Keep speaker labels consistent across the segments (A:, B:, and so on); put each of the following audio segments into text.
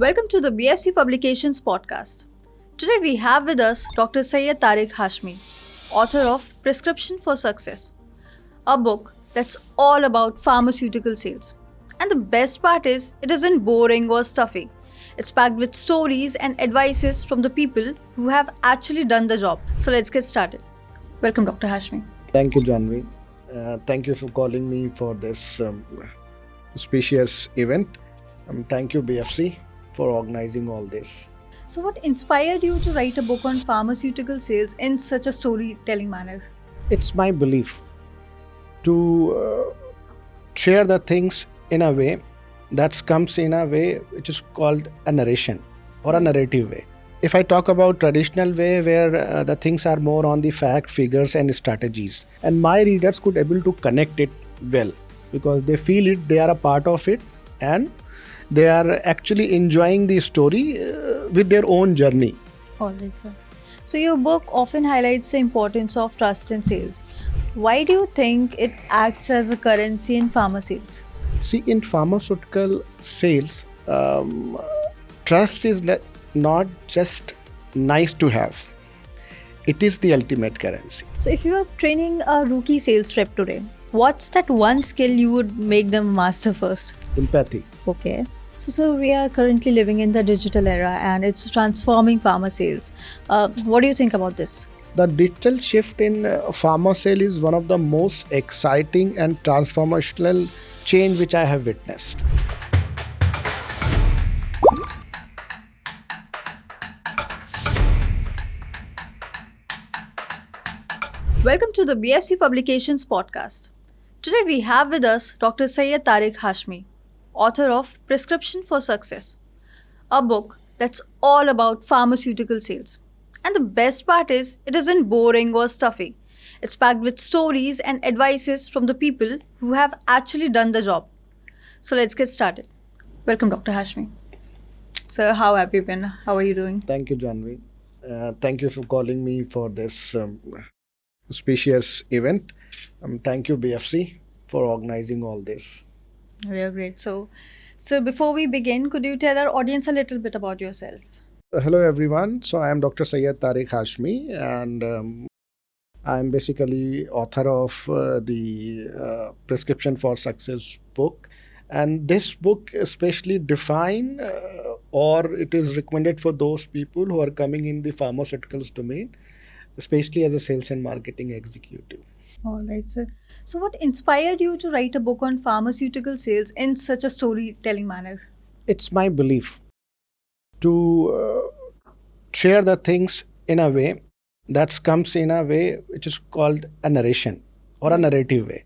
A: Welcome to the BFC Publications Podcast. Today we have with us Dr. Syed Tariq Hashmi, author of Prescription for Success, a book that's all about pharmaceutical sales. And the best part is, it isn't boring or stuffy. It's packed with stories and advices from the people who have actually done the job. So let's get started. Welcome, Dr. Hashmi.
B: Thank you, Janvi. Thank you for calling me for this auspicious event. Thank you, BFC, for organizing all this.
A: So what inspired you to write a book on pharmaceutical sales in such a storytelling manner?
B: It's my belief to share the things in a way that comes in a way which is called a narration or a narrative way. If I talk about traditional way where the things are more on the fact, figures and strategies, and my readers could able to connect it well because they feel it, they are a part of it, and they are actually enjoying the story with their own journey.
A: Alright, sir. So your book often highlights the importance of trust in sales. Why do you think it acts as a currency in pharma sales?
B: See, in pharmaceutical sales, trust is not just nice to have. It is the ultimate currency.
A: So if you are training a rookie sales rep today, what's that one skill you would make them master first?
B: Empathy.
A: Okay. So we are currently living in the digital era and it's transforming pharma sales. What do you think about this?
B: The digital shift in pharma sale is one of the most exciting and transformational change which I have witnessed.
A: Welcome to the BFC Publications Podcast. Today we have with us Dr. Syed Tariq Hashmi, author of Prescription for Success, a book that's all about pharmaceutical sales. And the best part is, it isn't boring or stuffy. It's packed with stories and advices from the people who have actually done the job. So let's get started. Welcome, Dr. Hashmi. So how have you been? How are you doing?
B: Thank you, Janvi. Thank you for calling me for this auspicious event. Thank you, BFC, for organizing all this.
A: We are great. So before we begin, could you tell our audience a little bit about yourself?
B: Hello, everyone. So I am Dr. Syed Tariq Hashmi, and I am basically author of the Prescription for Success book. And this book especially define or it is recommended for those people who are coming in the pharmaceuticals domain, especially as a sales and marketing executive.
A: All right, sir. So what inspired you to write a book on pharmaceutical sales in such a storytelling manner?
B: It's my belief to share the things in a way that comes in a way which is called a narration or a narrative way.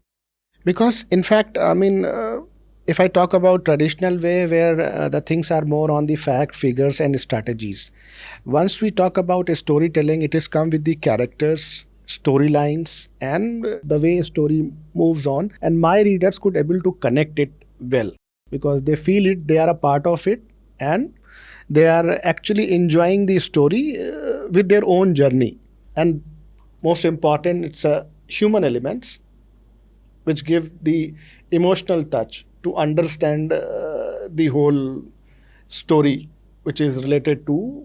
B: Because in fact, if I talk about traditional way where the things are more on the fact, figures and strategies. Once we talk about a storytelling, it is come with the characters, storylines and the way a story moves on, and my readers could able to connect it well because they feel it, they are a part of it, and they are actually enjoying the story with their own journey. And most important, it's a human elements which give the emotional touch to understand the whole story which is related to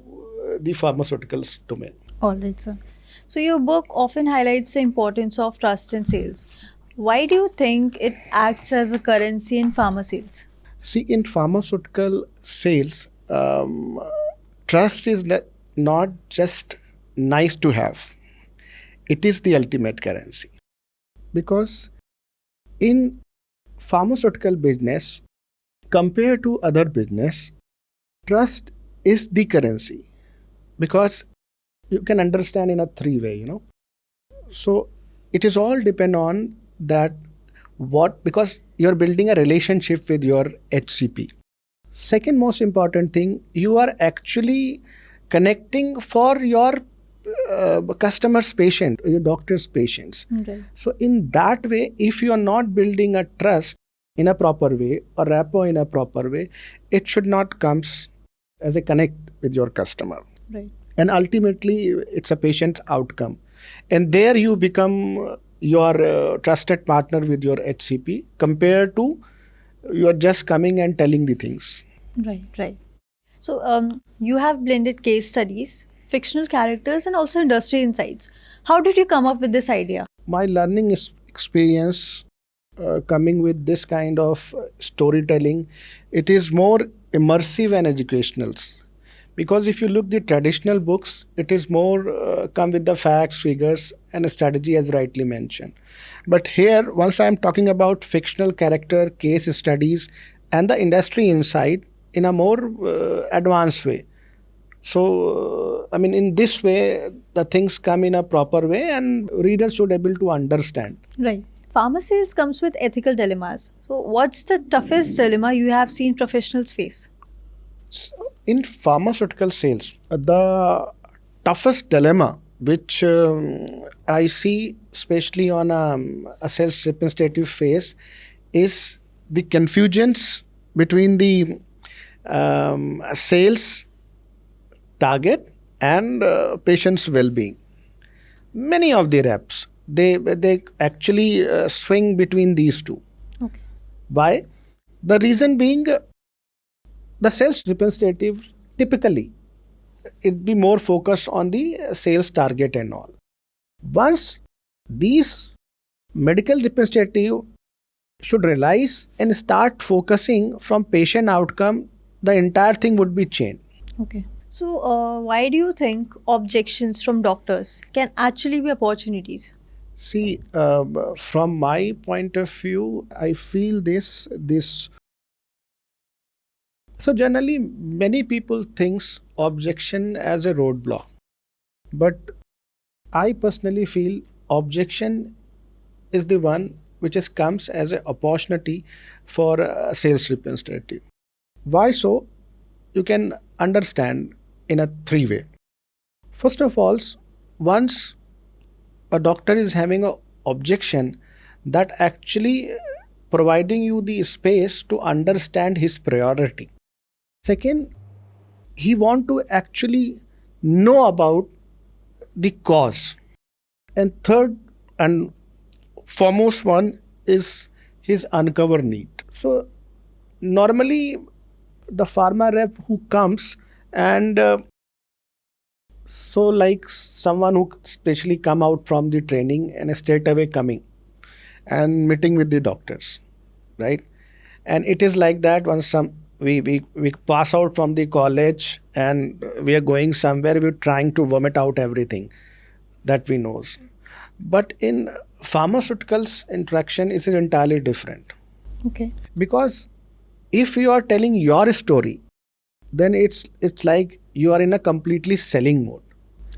B: the pharmaceuticals domain.
A: All right, sir. So your book often highlights the importance of trust in sales. Why do you think it acts as a currency in pharma sales?
B: See, in pharmaceutical sales, trust is not just nice to have. It is the ultimate currency. Because in pharmaceutical business, compared to other business, trust is the currency. Because you can understand in a three-way, So it is all depend on that because you're building a relationship with your HCP. Second most important thing, you are actually connecting for your customer's patient, your doctor's patients.
A: Okay.
B: So in that way, if you are not building a trust in a proper way or rapport in a proper way, it should not comes as a connect with your customer.
A: Right.
B: And ultimately, it's a patient outcome. And there you become your trusted partner with your HCP compared to you are just coming and telling the things.
A: Right. So, you have blended case studies, fictional characters, and also industry insights. How did you come up with this idea?
B: My learning experience coming with this kind of storytelling, it is more immersive and educational. Because if you look the traditional books, it is more come with the facts, figures, and a strategy as rightly mentioned. But here, once I am talking about fictional character, case studies, and the industry insight in a more advanced way. So, I mean, in this way, the things come in a proper way, and readers should able to understand.
A: Right. Pharma sales comes with ethical dilemmas. So, what's the toughest dilemma you have seen professionals face?
B: In pharmaceutical sales, the toughest dilemma which I see, especially on a sales representative face, is the confusions between the sales target and patient's well-being. Many of the reps they actually swing between these two.
A: Okay.
B: Why? The reason being, the sales representative typically it be more focused on the sales target and all. Once these medical representative should realize and start focusing from patient outcome, the entire thing would be changed.
A: Okay. So, why do you think objections from doctors can actually be opportunities?
B: See, from my point of view, I feel this. So generally, many people thinks objection as a roadblock, but I personally feel objection is the one which is comes as an opportunity for a sales representative. Why so? You can understand in a three way. First of all, once a doctor is having a objection, that actually providing you the space to understand his priority. Second, he want to actually know about the cause. And third and foremost one is his uncover need. So normally the pharma rep who comes and so like someone who especially come out from the training and straight away coming and meeting with the doctors, right? And it is like that once we pass out from the college and we are going somewhere, we're trying to vomit out everything that we knows. But in pharmaceuticals interaction is entirely different.
A: Okay.
B: Because if you are telling your story, then it's like you are in a completely selling mode.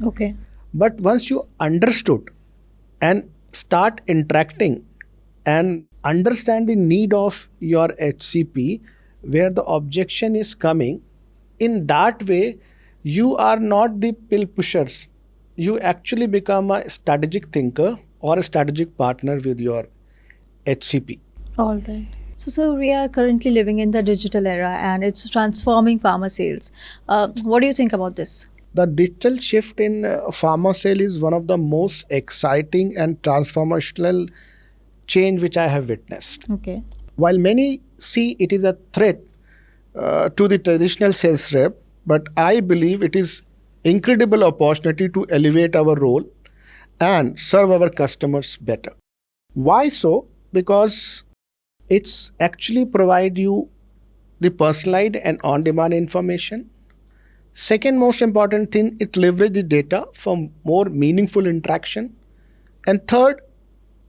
A: Okay.
B: But once you understood and start interacting and understand the need of your HCP, where the objection is coming, in that way you are not the pill pushers. You actually become a strategic thinker or a strategic partner with your HCP.
A: All right. So we are currently living in the digital era and it's transforming pharma sales. What do you think about this?
B: The digital shift in pharma sale is one of the most exciting and transformational change which I have witnessed.
A: Okay.
B: While many see it is a threat to the traditional sales rep, but I believe it is incredible opportunity to elevate our role and serve our customers better. Why so? Because it's actually provide you the personalized and on-demand information. Second most important thing, it leverage the data for more meaningful interaction. And third,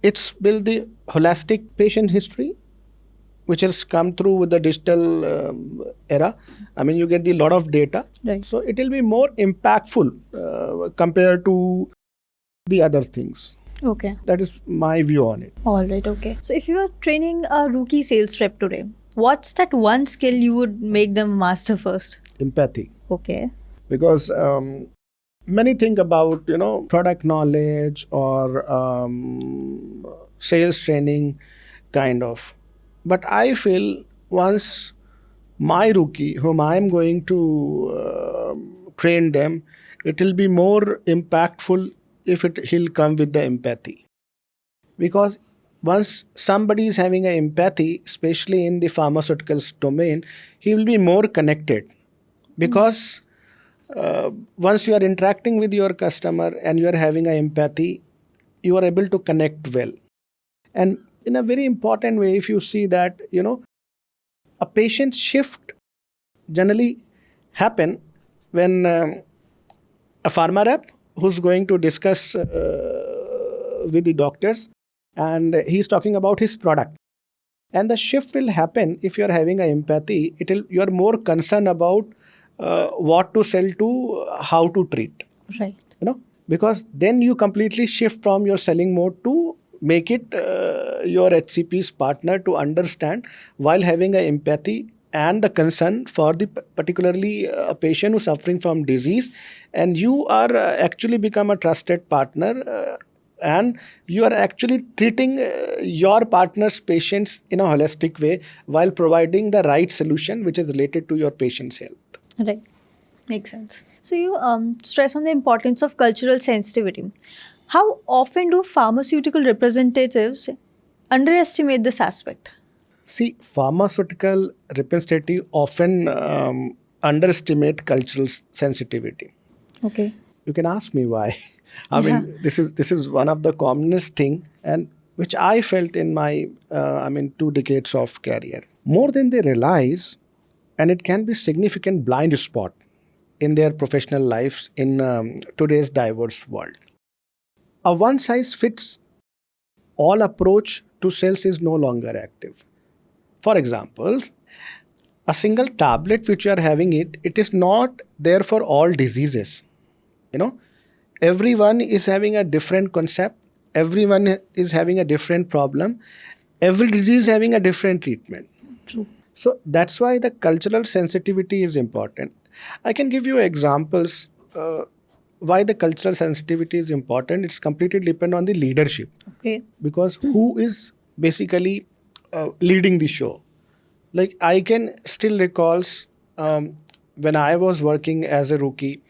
B: it's build the holistic patient history, which has come through with the digital era. I mean, you get the lot of data.
A: Right.
B: So it will be more impactful compared to the other things.
A: Okay.
B: That is my view on it.
A: All right. Okay. So if you are training a rookie sales rep today, what's that one skill you would make them master first?
B: Empathy.
A: Okay.
B: Because many think about product knowledge or sales training kind of, but I feel once my rookie whom I am going to train them, it will be more impactful if he'll come with the empathy. Because once somebody is having an empathy, especially in the pharmaceuticals domain, he will be more connected because once you are interacting with your customer and you are having a empathy, you are able to connect well. And in a very important way, if you see that, a patient shift generally happen when a pharma rep who's going to discuss with the doctors, and he's talking about his product. And the shift will happen if you're having a empathy. You're more concerned about what to sell to, how to treat.
A: Right.
B: Because then you completely shift from your selling mode to make it your HCP's partner to understand while having a empathy and the concern for the particularly a patient who's suffering from disease, and you are actually become a trusted partner, and you are actually treating your partner's patients in a holistic way while providing the right solution which is related to your patient's health.
A: Right. Makes sense. So you stress on the importance of cultural sensitivity. How often do pharmaceutical representatives underestimate this aspect?
B: See, pharmaceutical representative often underestimate cultural sensitivity.
A: Okay.
B: You can ask me why. I mean, this is one of the commonest thing, and which I felt in my 2 decades of career. More than they realize, and it can be significant blind spot in their professional lives in today's diverse world. A one size fits all approach to sales is no longer active. For example, a single tablet which you are having it is not there for all diseases. Everyone is having a different concept. Everyone is having a different problem. Every disease having a different treatment.
A: True.
B: So that's why the cultural sensitivity is important. I can give you examples why the cultural sensitivity is important. It's completely depend on the leadership.
A: Okay.
B: Because who is basically leading the show. Like I can still recalls when I was working as a rookie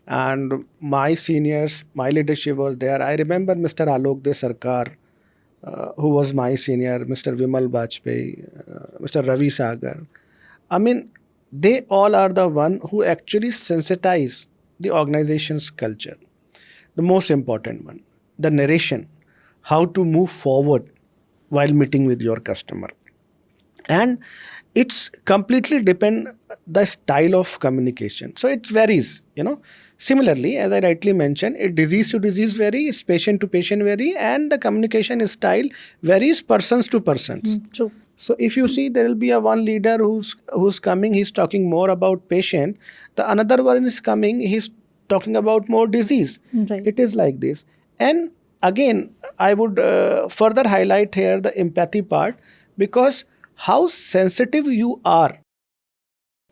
B: and my seniors, my leadership was there. I remember Mr. Alok De Sarkar, who was my senior, Mr. Vimal Bajpayee, Mr. Ravi Sagar. I mean, they all are the one who actually sensitize the organization's culture. The most important one, the narration, how to move forward while meeting with your customer. And it's completely depend the style of communication. So it varies, Similarly, as I rightly mentioned, it disease to disease varies, patient to patient vary, and the communication style varies persons to persons.
A: True.
B: So if you see, there will be a one leader who's coming, he's talking more about patient. The another one is coming, he's talking about more disease.
A: Right.
B: It is like this. And again, I would further highlight here the empathy part, because how sensitive you are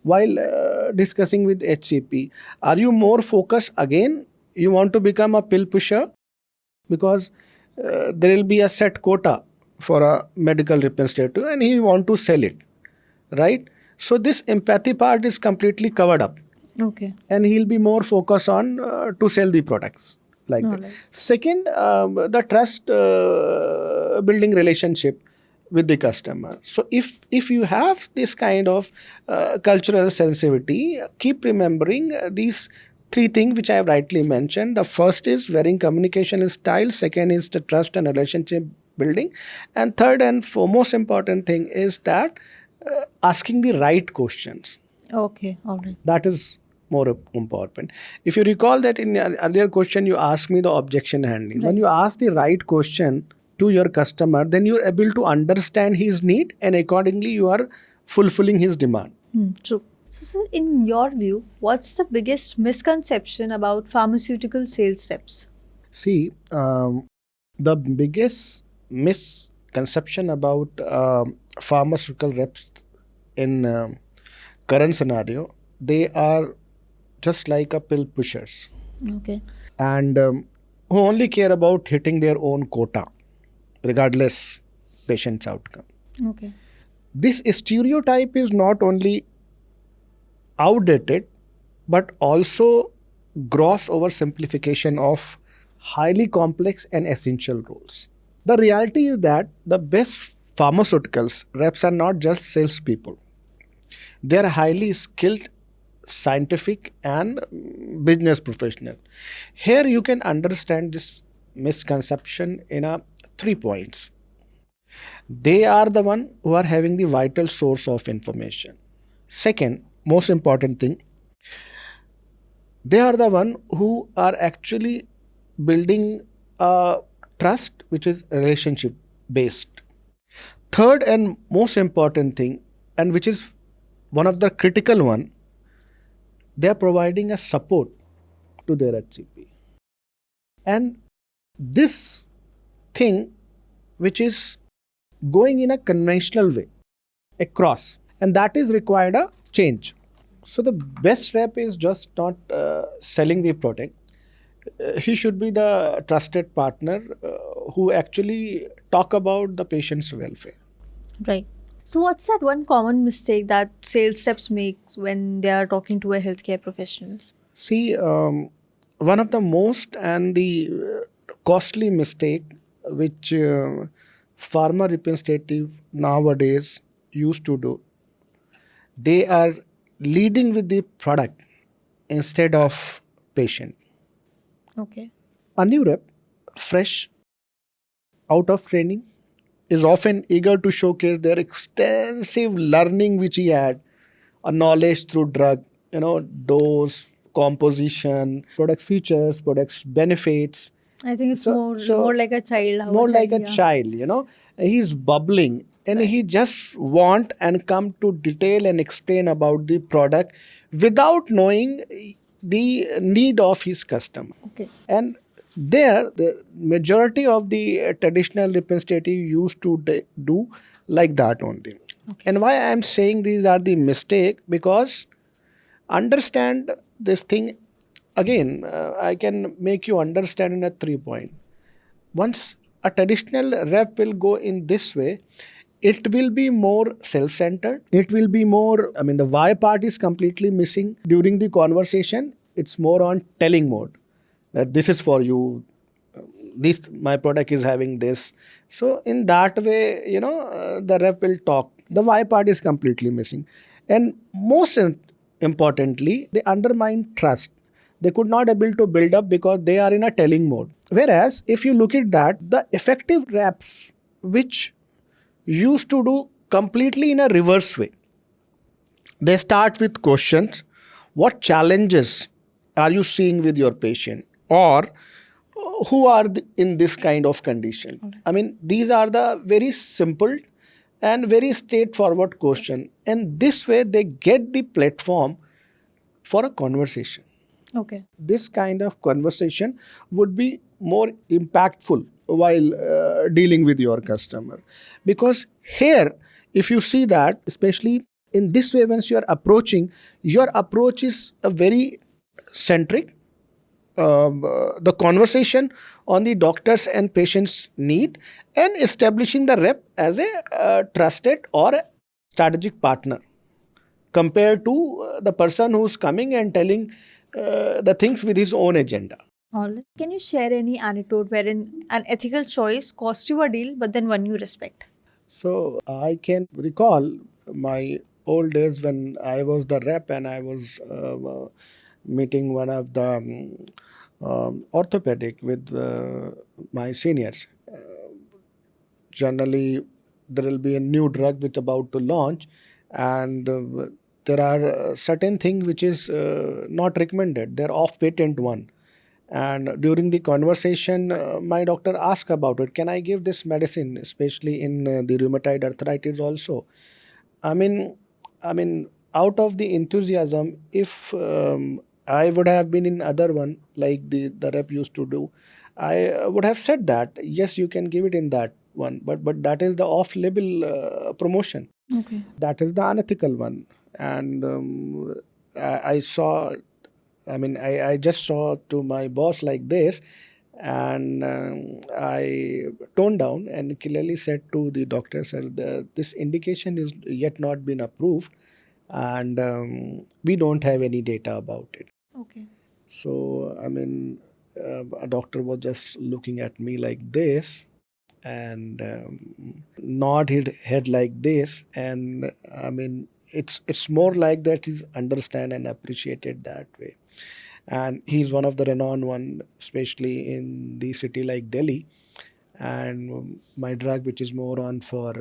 B: while discussing with HCP. Are you more focused again? You want to become a pill pusher? Because there will be a set quota for a medical representative and he want to sell it, right? So this empathy part is completely covered up.
A: Okay.
B: And he'll be more focused on to sell the products like that.
A: Right.
B: Second, the trust building relationship with the customer. So if you have this kind of cultural sensitivity, keep remembering these 3 things which I have rightly mentioned. The first is varying communication style. Second is the trust and relationship building. And third and most important thing is that asking the right questions.
A: Okay. All right.
B: That is more important. If you recall that in your earlier question, you asked me the objection handling.
A: Right.
B: When you ask the right question to your customer, then you're able to understand his need and accordingly you are fulfilling his demand.
A: True. So, sir, in your view, what's the biggest misconception about pharmaceutical sales reps?
B: See, the biggest misconception about pharmaceutical reps in current scenario, they are just like a pill pushers.
A: Okay.
B: And who only care about hitting their own quota, regardless patient's outcome.
A: Okay.
B: This stereotype is not only outdated, but also gross oversimplification of highly complex and essential roles. The reality is that the best pharmaceuticals reps are not just salespeople. They are highly skilled scientific and business professional. Here you can understand this misconception in a 3 points. They are the one who are having the vital source of information. Second, most important thing, they are the one who are actually building a trust which is relationship based. Third and most important thing, and which is one of the critical one, they are providing a support to their HCP. And this thing which is going in a conventional way across, and that is required a change. So the best rep is just not selling the product. He should be the trusted partner who actually talk about the patient's welfare.
A: Right. So, what's that one common mistake that sales reps make when they are talking to a healthcare professional?
B: See, one of the most and the costly mistake which pharma representative nowadays used to do, they are leading with the product instead of patient.
A: Okay.
B: A new rep, fresh out of training, is often eager to showcase their extensive learning which he had, a knowledge through drug, dose, composition, product features, products benefits.
A: I think it's
B: So,
A: more like a child. How
B: more like a
A: yeah.
B: child. He's bubbling and he just want and come to detail and explain about the product without knowing the need of his customer.
A: Okay.
B: And there, the majority of the traditional representative used to do like that only.
A: Okay.
B: And why I am saying these are the mistake, because understand this thing again. I can make you understand in a 3 point. Once a traditional rep will go in this way, it will be more self-centered. It will be more, the why part is completely missing during the conversation. It's more on telling mode, that this is for you, this my product is having this. So in that way, the rep will talk. The why part is completely missing. And most importantly, they undermine trust. They could not able to build up because they are in a telling mode. Whereas if you look at that, the effective reps which used to do completely in a reverse way, they start with questions. What challenges are you seeing with your patient? Or who are in this kind of condition? These are the very simple and very straightforward question. And this way they get the platform for a conversation.
A: Okay.
B: This kind of conversation would be more impactful while dealing with your customer. Because here, if you see that, especially in this way, once you are approaching, your approach is a very centric. The conversation on the doctors and patients' need, and establishing the rep as a trusted or a strategic partner compared to the person who's coming and telling the things with his own agenda.
A: All right. Can you share any anecdote wherein an ethical choice cost you a deal, but then one you respect?
B: So I can recall my old days when I was the rep and I was meeting one of the orthopedic with my seniors. Generally, there will be a new drug which about to launch, and there are certain things which is not recommended. They're off patent one. And during the conversation, my doctor asked about it. Can I give this medicine, especially in the rheumatoid arthritis also? I mean, out of the enthusiasm, if I would have been in other one like the rep used to do, I would have said that yes, you can give it in that one, but that is the off-label promotion.
A: Okay.
B: That is the unethical one, and I saw. I just saw to my boss like this, and I toned down and clearly said to the doctor, sir, this indication is yet not been approved, and we don't have any data about it.
A: Okay.
B: So, a doctor was just looking at me like this and nod his head like this. And it's more like that he's understand and appreciated that way. And he's one of the renowned one, especially in the city like Delhi. And my drug, which is more on for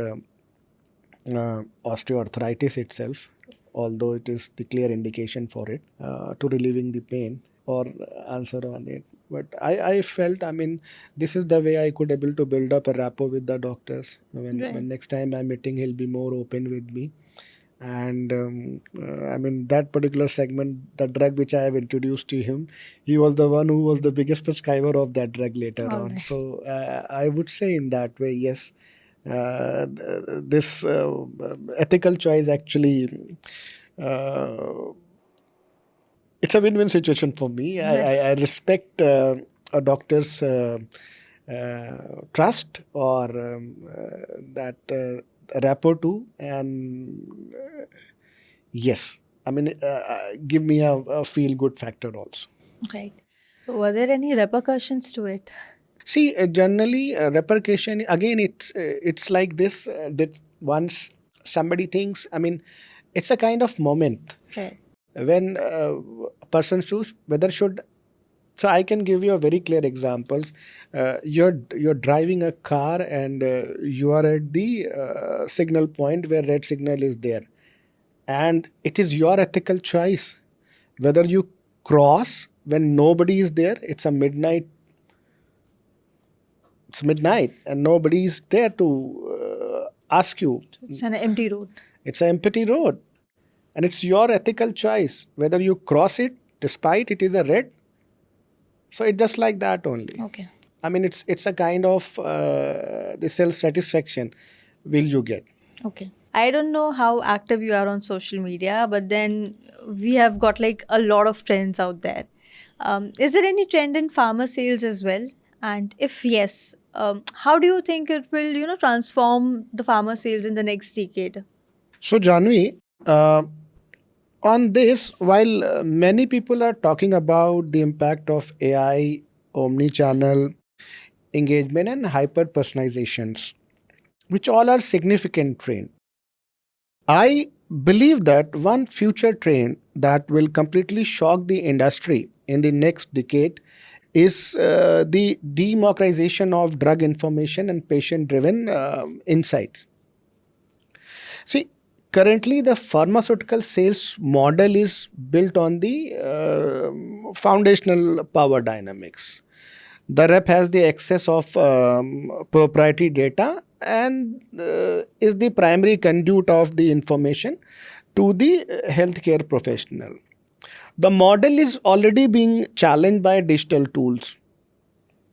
B: osteoarthritis itself, although it is the clear indication for it to relieving the pain or answer on it. But I felt, I mean, this is the way I could able to build up a rapport with the doctors. When next time I'm meeting, he'll be more open with me. And I mean, that particular segment, the drug which I have introduced to him, he was the one who was the biggest prescriber of that drug later
A: All
B: on.
A: right.
B: So I would say in that way, yes, this ethical choice actually, it's a win-win situation for me. I respect a doctor's trust or that rapport too, and yes, I mean, give me a feel-good factor also.
A: Right. So, were there any repercussions to it?
B: See, generally, repercussion again. It's like this that once somebody thinks, I mean, it's a kind of moment
A: Right.
B: when a person choose whether should. So I can give you a very clear examples. You're driving a car and you are at the signal point where red signal is there, and it is your ethical choice whether you cross when nobody is there. It's a midnight. It's midnight and nobody is there to ask you.
A: It's an empty road.
B: It's an empty road, and it's your ethical choice whether you cross it despite it is a red. So it's just like that only.
A: Okay.
B: I mean, it's a kind of the self satisfaction will you get.
A: Okay. I don't know how active you are on social media, but then we have got like a lot of trends out there. Is there any trend in pharma sales as well? And if yes, how do you think it will, transform the pharma sales in the next decade?
B: So Janvi, on this, while many people are talking about the impact of AI, omni-channel engagement, and hyper personalizations, which all are significant trend, I believe that one future trend that will completely shock the industry in the next decade is the democratization of drug information and patient driven insights. See, currently the pharmaceutical sales model is built on the foundational power dynamics. The rep has the access of proprietary data and is the primary conduit of the information to the healthcare professional. The model is already being challenged by digital tools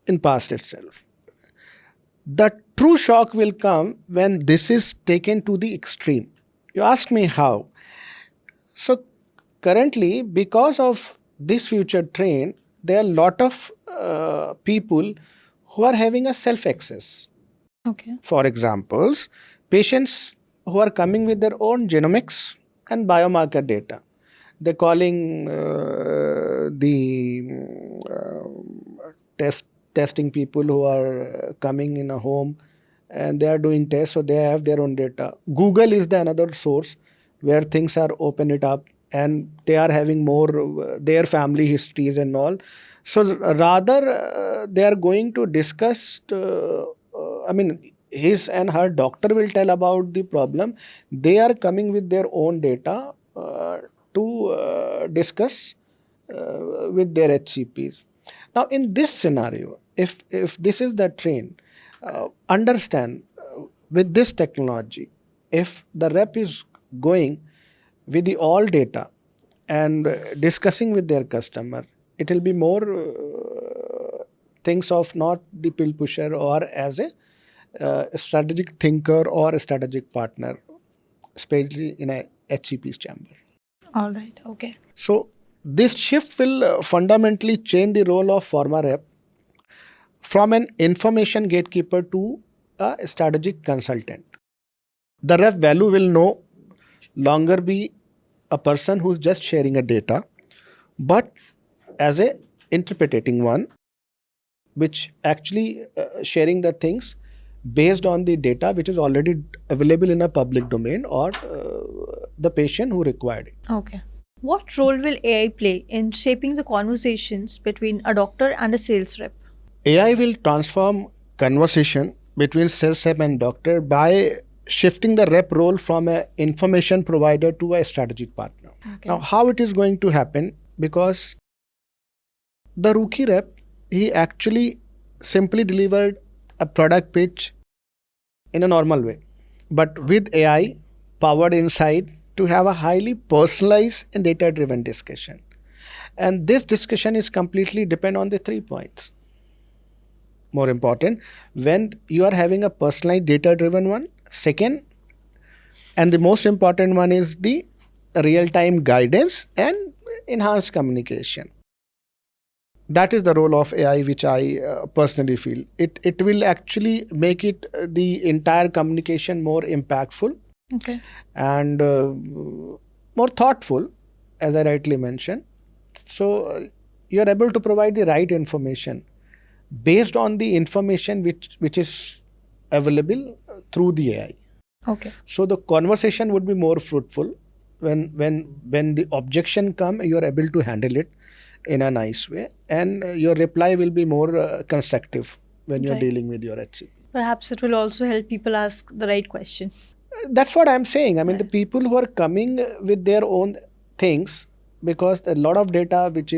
B: in past itself. The true shock will come when this is taken to the extreme. You ask me how. So currently, because of this future trend, there are a lot of people who are having a self access.
A: Okay.
B: For examples, patients who are coming with their own genomics and biomarker data. They're calling the testing people who are coming in a home and they are doing tests, so they have their own data. Google is the another source where things are open it up and they are having more their family histories and all. So rather they are going to discuss. I mean, his and her doctor will tell about the problem. They are coming with their own data to discuss with their HCPs. Now, in this scenario, if this is the trend, understand with this technology, if the rep is going with the all data and discussing with their customer, it will be more things of not the pill pusher or as a strategic thinker or a strategic partner, especially in a HCP's chamber.
A: All right. Okay.
B: So this shift will fundamentally change the role of pharma rep from an information gatekeeper to a strategic consultant. The rep value will no longer be a person who's just sharing a data, but as a interpreting one, which actually sharing the things based on the data which is already available in a public domain or the patient who required it.
A: Okay. What role will AI play in shaping the conversations between a doctor and a sales rep?
B: AI will transform conversation between sales rep and doctor by shifting the rep role from an information provider to a strategic partner.
A: Okay.
B: Now, how it is going to happen? Because the rookie rep, he actually simply delivered a product pitch in a normal way, but with AI powered insight to have a highly personalized and data driven discussion. And this discussion is completely depend on the 3 points. More important, when you are having a personalized data driven one, second, and the most important one is the real time guidance and enhanced communication. That is the role of AI, which I personally feel. It will actually make it the entire communication more impactful.
A: Okay.
B: And more thoughtful, as I rightly mentioned. So you are able to provide the right information based on the information which is available through the AI.
A: Okay.
B: So the conversation would be more fruitful. When the objection come, you are able to handle it in a nice way, and your reply will be more constructive when you are
A: Right.
B: dealing with your HCP.
A: Perhaps it will also help people ask the right question.
B: That's what I'm saying. I mean, the
A: Right.
B: people who are coming with their own things, because a lot of data which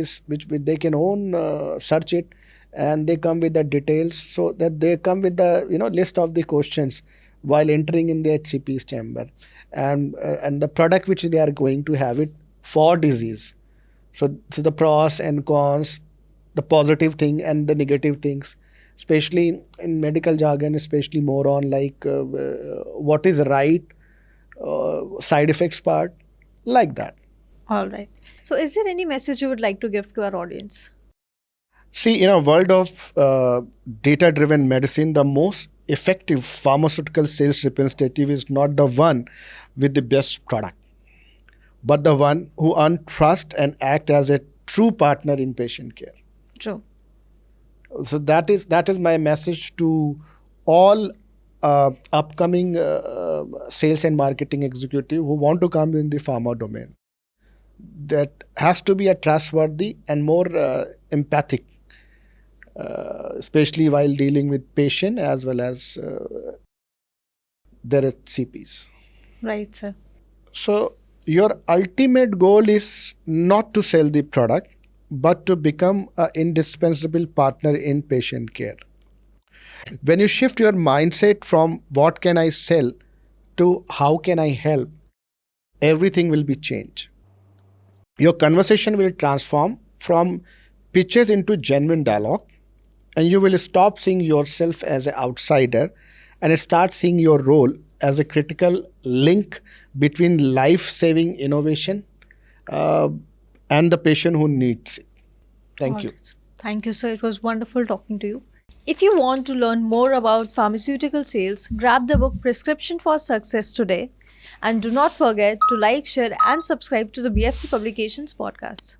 B: they can own search it, and they come with the details, so that they come with the list of the questions while entering in the HCP's chamber, and the product which they are going to have it for disease. So the pros and cons, the positive thing and the negative things, especially in medical jargon, especially more on like what is right, side effects part, like that.
A: All right. So, is there any message you would like to give to our audience?
B: See, in a world of data-driven medicine, the most effective pharmaceutical sales representative is not the one with the best product, but the one who earn trust and act as a true partner in patient care.
A: True.
B: So that is my message to all upcoming sales and marketing executive who want to come in the pharma domain. That has to be a trustworthy and more empathic, especially while dealing with patient as well as their HCPs.
A: Right, sir.
B: So your ultimate goal is not to sell the product, but to become an indispensable partner in patient care. When you shift your mindset from what can I sell to how can I help, everything will be changed. Your conversation will transform from pitches into genuine dialogue, and you will stop seeing yourself as an outsider and start seeing your role as a critical link between life-saving innovation and the patient who needs it. Thank you.
A: Alright. Thank you, sir. It was wonderful talking to you. If you want to learn more about pharmaceutical sales, grab the book Prescription for Success today. And do not forget to like, share, and subscribe to the BFC Publications podcast.